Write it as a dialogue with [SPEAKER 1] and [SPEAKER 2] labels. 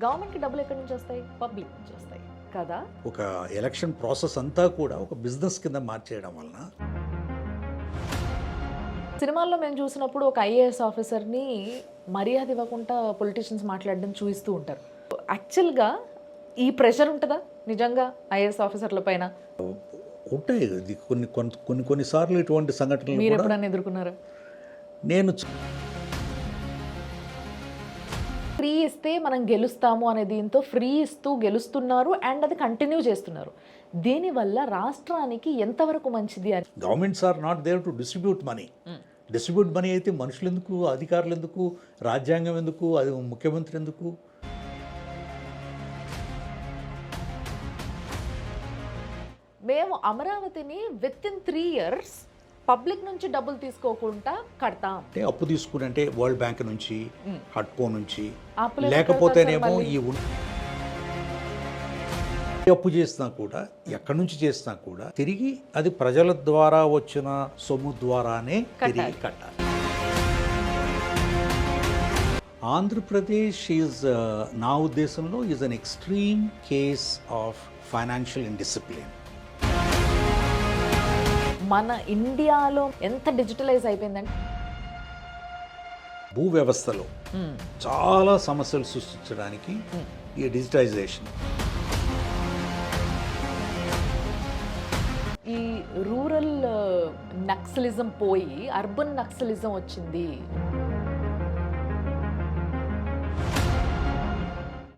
[SPEAKER 1] గవర్నమెంట్కి డబ్బులు ఎక్కడి నుంచి వస్తాయి? పబ్లిక్ నుంచి వస్తాయి కదా.
[SPEAKER 2] ఒక ఎలక్షన్ ప్రాసెస్ అంతా కూడా ఒక బిజినెస్ కింద మార్చేయడం వలన
[SPEAKER 1] సినిమాల్లో మేము చూసినప్పుడు ఒక ఐఏఎస్ ఆఫీసర్ని మర్యాద ఇవ్వకుండా పొలిటీషియన్స్ మాట్లాడడం చూపిస్తూ ఉంటారు. యాక్చువల్గా ఈ ప్రెషర్ ఉంటుందా నిజంగా ఐఏఎస్ ఆఫీసర్ల పైన?
[SPEAKER 2] ఉంటాయి. ఇది కొన్నిసార్లు ఇటువంటి సంఘటనలు
[SPEAKER 1] మీరు
[SPEAKER 2] కూడా
[SPEAKER 1] ఎప్పుడన్నా ఎదుర్కొన్నారా?
[SPEAKER 2] నేను
[SPEAKER 1] ఫ్రీ ఇస్తే మనం గెలుస్తాము అనే దీంతో ఫ్రీ ఇస్తూ గెలుస్తున్నారు అండ్ అది కంటిన్యూ చేస్తున్నారు. దీనివల్ల రాష్ట్రానికి ఎంతవరకు మంచిది అని?
[SPEAKER 2] Governments are not there to distribute money. Distribute money అయితే మనుషులు ఎందుకు, అధికారులు ఎందుకు, రాజ్యాంగం ఎందుకు, అది ముఖ్యమంత్రి ఎందుకు?
[SPEAKER 1] మేము అమరావతిని విత్ ఇన్ 3 years పబ్లిక్ నుంచి డబ్బులు తీసుకోకుండా కడతాం.
[SPEAKER 2] అంటే అప్పు తీసుకుని, అంటే వరల్డ్ బ్యాంక్ నుంచి, హట్కో నుంచి,
[SPEAKER 1] అప్పులు ఎలా
[SPEAKER 2] లేకపోతేనేమో
[SPEAKER 1] కడతారు
[SPEAKER 2] ఈ అప్పు చేసినా కూడా, ఎక్కడి నుంచి చేసినా కూడా తిరిగి అది ప్రజల ద్వారా వచ్చిన సొమ్ము ద్వారానే తిరిగి కట్టాలి. ఆంధ్రప్రదేశ్ ఈజ్ నా ఉద్దేశంలో is an extreme case of financial indiscipline.
[SPEAKER 1] మన ఇండియాలో ఎంత డిజిటలైజ్ అయిపోయిందంటే
[SPEAKER 2] భూ వ్యవస్థలో చాలా సమస్యలు సృష్టించడానికి ఈ డిజిటైజేషన్.
[SPEAKER 1] ఈ రూరల్ నక్సలిజం పోయి అర్బన్ నక్సలిజం వచ్చింది.